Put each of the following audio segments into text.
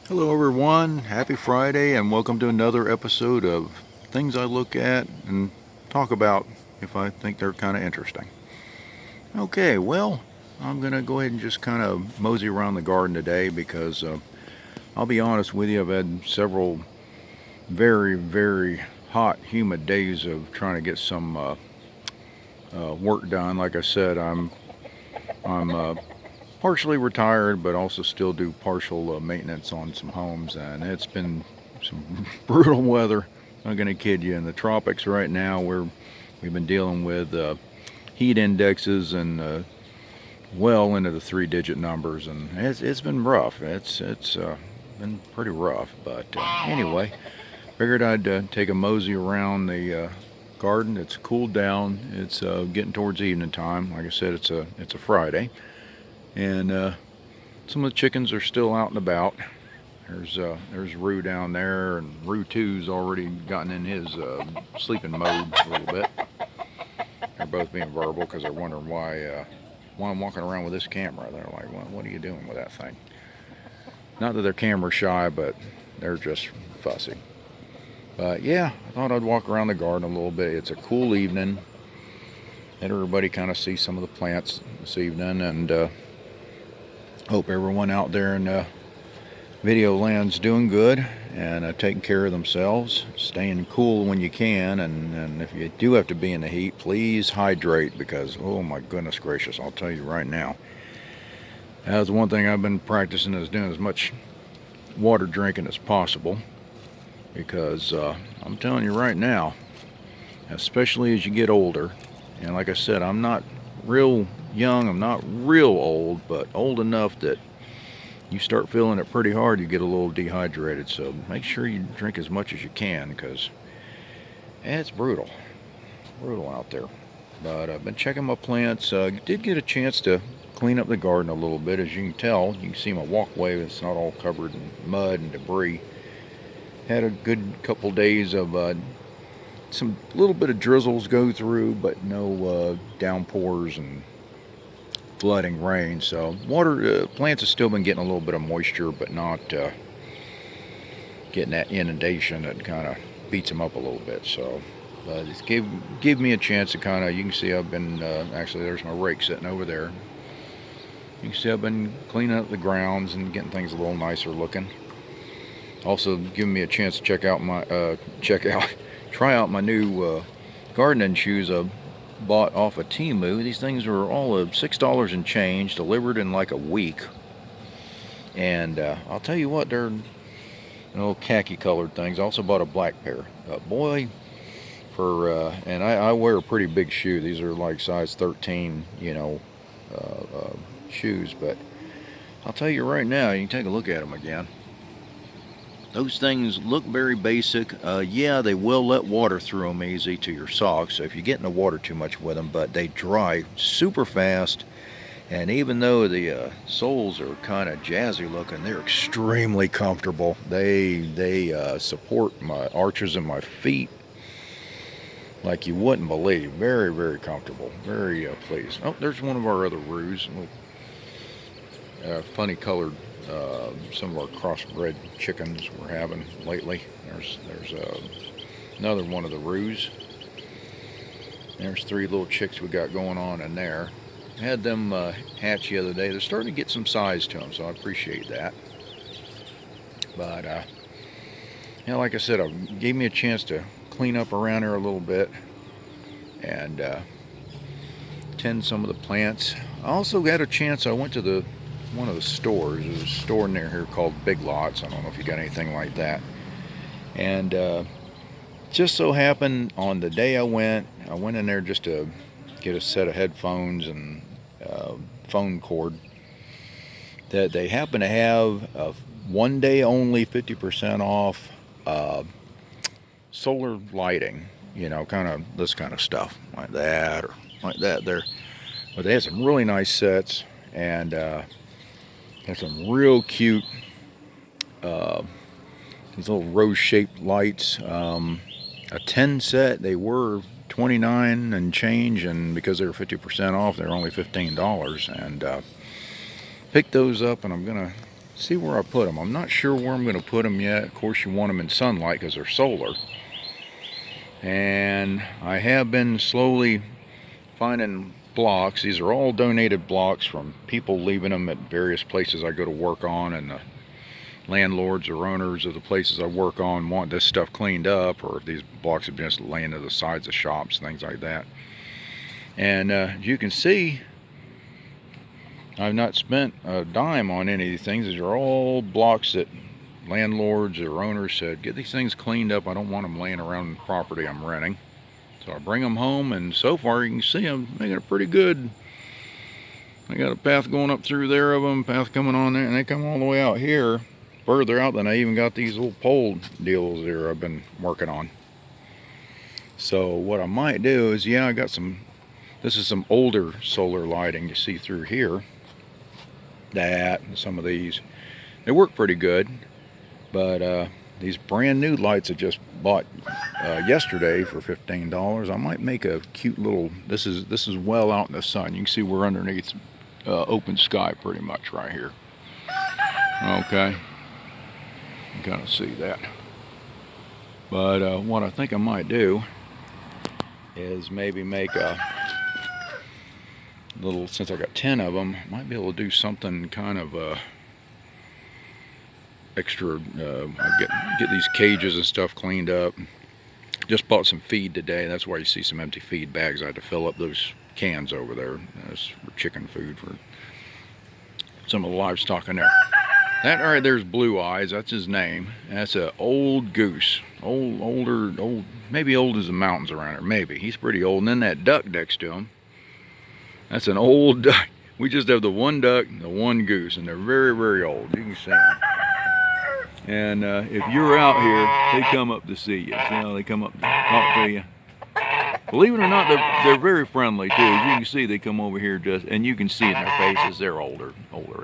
Hello, everyone. Happy Friday, and welcome to another episode of Things I Look At and Talk About if I think they're kind of interesting. Okay, well, I'm going to go ahead and just kind of mosey around the garden today because I'll be honest with you, I've had several very, very hot, humid days of trying to get some work done. Like I said, I'm partially retired, but also still do partial maintenance on some homes, and it's been some brutal weather. I'm not going to kid you. In the tropics right now, we've been dealing with heat indexes and well into the three-digit numbers, and it's been rough. It's been pretty rough. But anyway, figured I'd take a mosey around the garden. It's cooled down. It's getting towards evening time. Like I said, it's a Friday, and some of the chickens are still out and about. There's Roo down there, and Roo Two's already gotten in his sleeping mode a little bit. They're both being verbal because they're wondering why I'm walking around with this camera. They're like, what are you doing with that thing? Not that they're camera shy, but they're just fussy. But yeah, I thought I'd walk around the garden a little bit. It's a cool evening. Let everybody kind of see some of the plants this evening, and hope everyone out there in video land's doing good and taking care of themselves, staying cool when you can, and if you do have to be in the heat, please hydrate, because oh my goodness gracious, I'll tell you right now, that's one thing I've been practicing, is doing as much water drinking as possible, because I'm telling you right now, especially as you get older, and like I said, I'm not real young, I'm not real old, but old enough that you start feeling it pretty hard, you get a little dehydrated. So make sure you drink as much as you can, because it's brutal out there. But I've been checking my plants. Did get a chance to clean up the garden a little bit. As you can tell, you can see my walkway, it's not all covered in mud and debris. Had a good couple days of some little bit of drizzles go through, but no downpours and flooding rain. So water, plants have still been getting a little bit of moisture, but not getting that inundation that kind of beats them up a little bit. So it's gave me a chance to kind of, you can see I've been actually, there's my rake sitting over there. You can see I've been cleaning up the grounds and getting things a little nicer looking. Also giving me a chance to try out my new gardening shoes I bought off of Temu. These things were all of $6 and change, delivered in like a week. And I'll tell you what, they're little khaki colored things. I also bought a black pair. Boy, and I wear a pretty big shoe. These are like size 13, shoes. But I'll tell you right now, you can take a look at them again. Those things look very basic. Yeah, they will let water through them easy to your socks, so if you get in the water too much with them, but they dry super fast. And even though the soles are kind of jazzy looking, they're extremely comfortable. They support my arches in my feet like you wouldn't believe. Very, very comfortable. Very pleased. Oh, there's one of our other roos. Funny colored, some of our crossbred chickens we're having lately. There's another one of the roos. There's 3 little chicks we got going on in there. Had them hatch the other day. They're starting to get some size to them, so I appreciate that. But like I said, it gave me a chance to clean up around here a little bit and tend some of the plants. I also got a chance. I went to one of the stores. There's a store near here called Big Lots. I don't know if you got anything like that. And just so happened on the day I went in there just to get a set of headphones and phone cord, that they happen to have a one day only 50% off solar lighting, kind of this kind of stuff like that or like that there. But they have some really nice sets, and got some real cute these little rose-shaped lights. A 10 set, they were 29 and change, and because they were 50% off, they're only $15. And picked those up, and I'm gonna see where I put them. I'm not sure where I'm going to put them yet. Of course, you want them in sunlight because they're solar. And I have been slowly finding blocks. These are all donated blocks from people leaving them at various places I go to work on, and the landlords or owners of the places I work on want this stuff cleaned up, or if these blocks have been just laying to the sides of shops, things like that. And as you can see, I've not spent a dime on any of these things. These are all blocks that landlords or owners said, get these things cleaned up. I don't want them laying around the property I'm renting. So I bring them home, and so far you can see them making it pretty good. I got a path going up through there of them, path coming on there, and they come all the way out here, further out than I even got these little pole deals there I've been working on. So what I might do is, yeah, I got some, this is some older solar lighting you see through here. That, and some of these, they work pretty good. But these brand new lights I just bought yesterday for $15. I might make a cute little, this is well out in the sun. You can see we're underneath open sky pretty much right here. Okay, you kind of see that. But what I think I might do is maybe make a little, since I got 10 of them, might be able to do something kind of extra. Get these cages and stuff cleaned up. Just bought some feed today. That's why you see some empty feed bags. I had to fill up those cans over there. That's for chicken food for some of the livestock in there. That right there's Blue Eyes. That's his name. That's an old goose. Old, maybe old as the mountains around here. Maybe. He's pretty old. And then that duck next to him. That's an old duck. We just have the one duck and the one goose, and they're very, very old. You can see them. And if you're out here, they come up to see you. See how they come up to talk to you? Believe it or not, they're very friendly too. As you can see, they come over here just, and you can see in their faces, they're older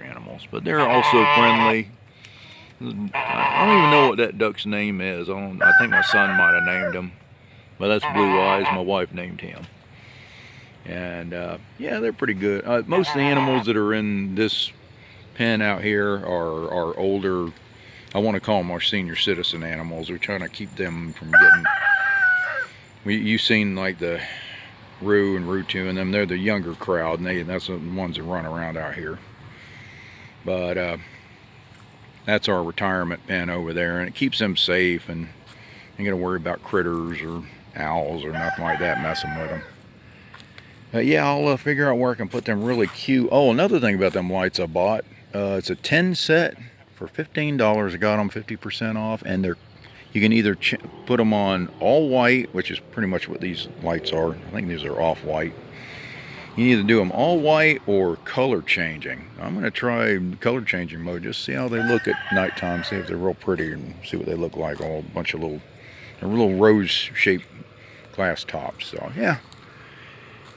animals, but they're also friendly. I don't even know what that duck's name is. I think my son might have named him, but that's Blue Eyes. My wife named him. And yeah, they're pretty good. Most of the animals that are in this pen out here are older. I want to call them our senior citizen animals. We're trying to keep them from getting. You've seen like the Roo and Roo2 and them. They're the younger crowd, and that's the ones that run around out here. But that's our retirement pen over there, and it keeps them safe, and you ain't got to worry about critters or owls or nothing like that messing with them. Yeah, I'll figure out where I can put them really cute. Oh, another thing about them lights I bought. It's a 10 set for $15. I got them 50% off, and you can either put them on all white, which is pretty much what these lights are. I think these are off white. You can either do them all white or color changing. I'm going to try color changing mode, just see how they look at nighttime, see if they're real pretty, and see what they look like. All a bunch of little rose-shaped glass tops. So yeah.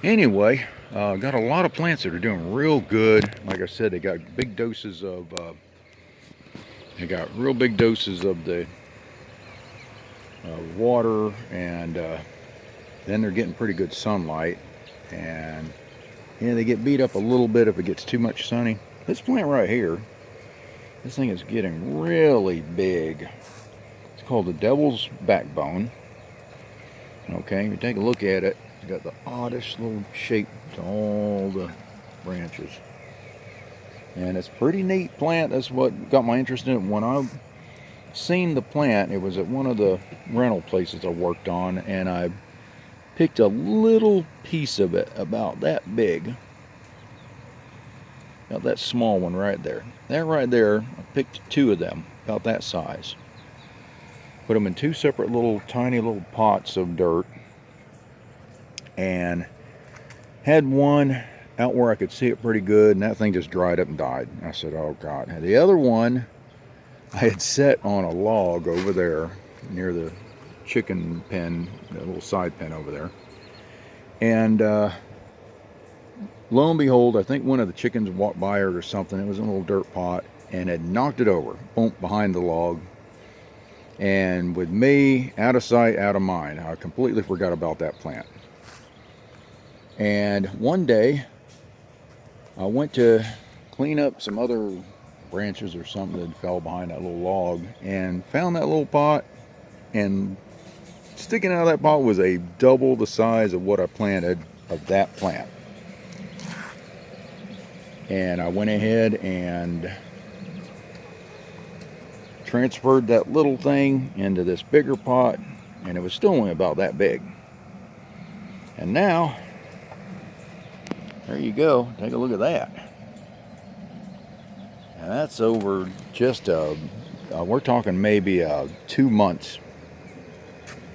Anyway, got a lot of plants that are doing real good. Like I said, they got big doses of. They got real big doses of the water, and then they're getting pretty good sunlight. And yeah, they get beat up a little bit if it gets too much sunny. This plant right here, this thing is getting really big. It's called the Devil's Backbone. Okay, you take a look at it. It's got the oddest little shape to all the branches. And it's a pretty neat plant. That's what got my interest in it. When I seen the plant, it was at one of the rental places I worked on, and I picked a little piece of it about that big. About that small one right there. That right there, I picked 2 of them, about that size. Put them in 2 separate little tiny little pots of dirt, and had one out where I could see it pretty good, and that thing just dried up and died. I said, oh God. And the other one I had set on a log over there near the chicken pen, the little side pen over there. And lo and behold, I think one of the chickens walked by it or something. It was in a little dirt pot, and had knocked it over, boom, behind the log. And with me out of sight, out of mind, I completely forgot about that plant. And one day I went to clean up some other branches or something that fell behind that little log, and found that little pot, and sticking out of that pot was a double the size of what I planted of that plant. And I went ahead and transferred that little thing into this bigger pot, and it was still only about that big. And now, there you go, take a look at that. And that's over just we're talking maybe 2 months,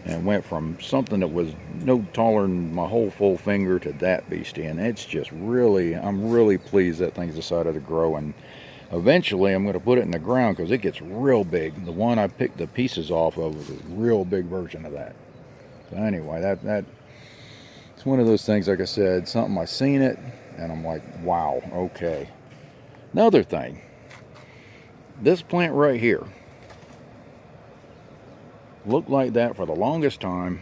and went from something that was no taller than my whole full finger to that beastie. And it's just really, I'm really pleased that thing's decided to grow. And eventually I'm going to put it in the ground because it gets real big. The one I picked the pieces off of was a real big version of that. So anyway, that it's one of those things, like I said, something I seen it and I'm like, wow, okay. Another thing, this plant right here looked like that for the longest time.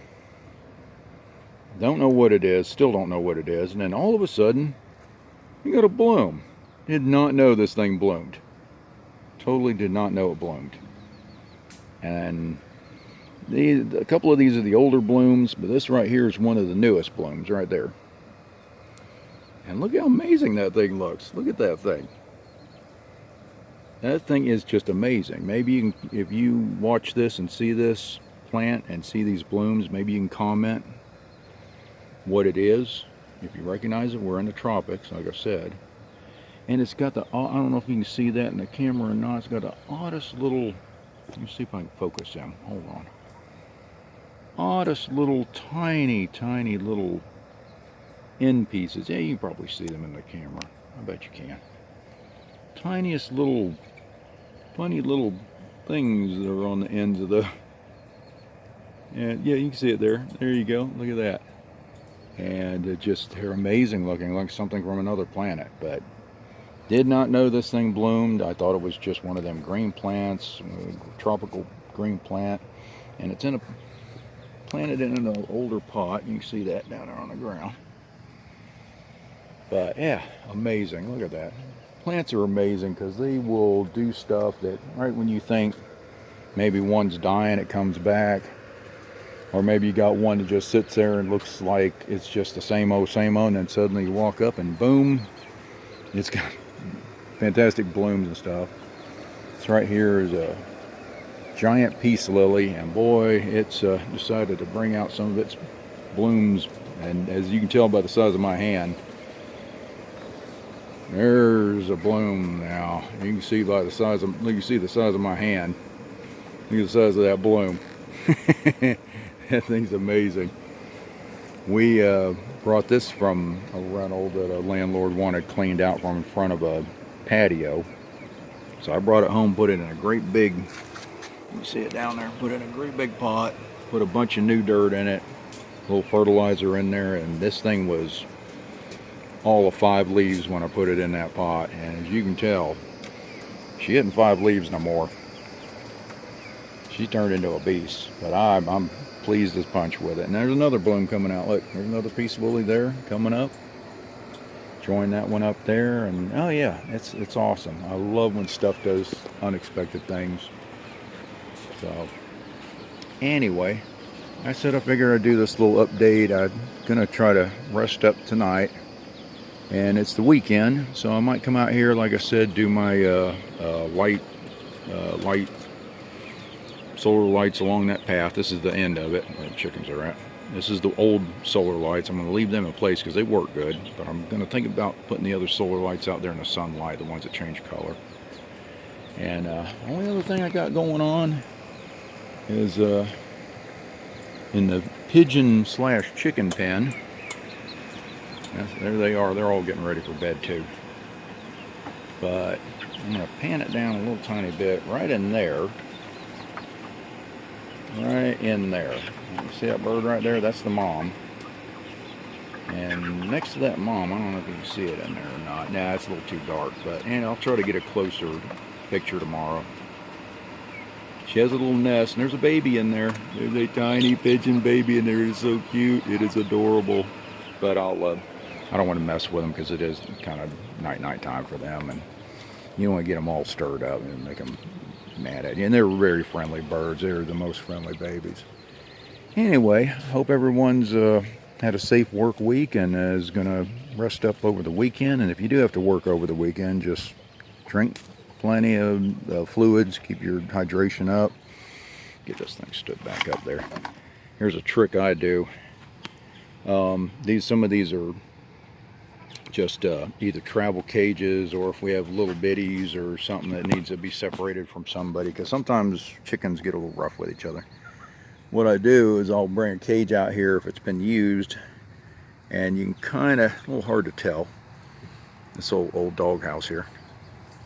Don't know what it is, still don't know what it is, and then all of a sudden you got a bloom. Did not know this thing bloomed. Totally did not know it bloomed. And a couple of these are the older blooms, but this right here is one of the newest blooms right there. And look how amazing that thing looks. Look at that thing. That thing is just amazing. Maybe you can, if you watch this and see this plant and see these blooms, maybe you can comment what it is. If you recognize it, we're in the tropics, like I said. And it's got the, I don't know if you can see that in the camera or not, it's got the oddest little, let me see if I can focus him, hold on. Oddest little tiny little end pieces. Yeah, you can probably see them in the camera. I bet you can. Tiniest little, funny little things that are on the ends of the, and yeah, you can see it there. There you go, look at that. And it just, they're amazing looking, like something from another planet. But did not know this thing bloomed. I thought it was just one of them green plants, tropical green plant. And it's in a, planted in an older pot. You can see that down there on the ground. But yeah, amazing, look at that. Plants are amazing because they will do stuff that right when you think maybe one's dying, it comes back. Or maybe you got one that just sits there and looks like it's just the same old, and then suddenly you walk up and boom, it's got fantastic blooms and stuff. This right here is a giant peace lily, and boy, it's decided to bring out some of its blooms. And as you can tell by the size of my hand, there's a bloom now. You can see by the size of, you can see the size of my hand. Look at the size of that bloom. That thing's amazing. We brought this from a rental that a landlord wanted cleaned out from in front of a patio. So I brought it home, put it in a great big, you see it down there, put it in a great big pot, put a bunch of new dirt in it, a little fertilizer in there, and this thing was all of 5 leaves when I put it in that pot. And as you can tell, she isn't 5 leaves no more. She turned into a beast, but I'm pleased as punch with it. And there's another bloom coming out. Look, there's another peace lily there coming up. Join that one up there, and oh yeah, it's awesome. I love when stuff does unexpected things. So anyway, I said I figure I'd do this little update. I'm gonna try to rest up tonight, and it's the weekend, so I might come out here, like I said, do my light solar lights along that path. This is the end of it where the chickens are at. This is the old solar lights. I'm going to leave them in place because they work good, but I'm going to think about putting the other solar lights out there in the sunlight, the ones that change color. And the only other thing I got going on is in the pigeon / chicken pen. There they are. They're all getting ready for bed too. But I'm going to pan it down a little tiny bit right in there. Right in there. You see that bird right there? That's the mom. And next to that mom, I don't know if you can see it in there or not. Nah, it's a little too dark, but and I'll try to get a closer picture tomorrow. She has a little nest, and there's a baby in there. There's a tiny pigeon baby in there. It is so cute. It is adorable. But I don't want to mess with them because it is kind of night time for them. And You don't want to get them all stirred up and make them mad at you. And they're very friendly birds. They're the most friendly babies. Anyway, hope everyone's had a safe work week and is going to rest up over the weekend. And if you do have to work over the weekend, just drink plenty of fluids. Keep your hydration up. Get this thing stood back up there. Here's a trick I do. Some of these are just either travel cages, or if we have little bitties or something that needs to be separated from somebody, because sometimes chickens get a little rough with each other. What I do is I'll bring a cage out here if it's been used, and you can kind of, a little hard to tell, this old dog house here.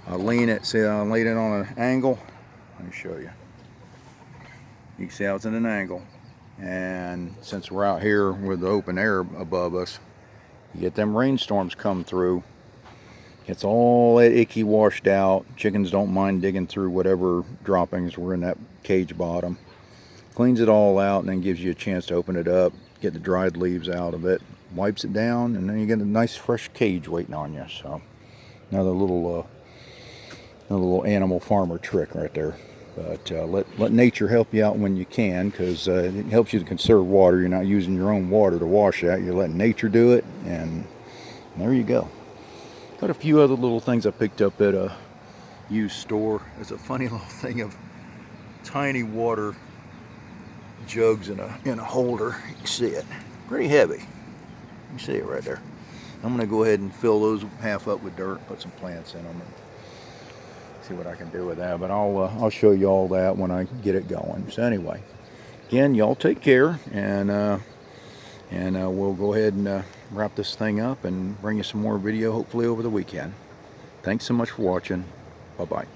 I lean it, see I lean it on an angle. Let me show you. You can see how it's in an angle. And since we're out here with the open air above us, you get them rainstorms come through, it's all that icky washed out. Chickens don't mind digging through whatever droppings were in that cage bottom. Cleans it all out and then gives you a chance to open it up, get the dried leaves out of it, wipes it down, and then you get a nice fresh cage waiting on you. So another little animal farmer trick right there. But let nature help you out when you can, because it helps you to conserve water. You're not using your own water to wash that. You're letting nature do it, and there you go. Got a few other little things I picked up at a used store. There's a funny little thing of tiny water jugs in a holder. You can see it. Pretty heavy. You can see it right there. I'm going to go ahead and fill those half up with dirt, put some plants in them, and see what I can do with that. But I'll show you all that when I get it going. So anyway, again, y'all take care, and we'll go ahead and wrap this thing up and bring you some more video hopefully over the weekend. Thanks so much for watching. Bye-bye.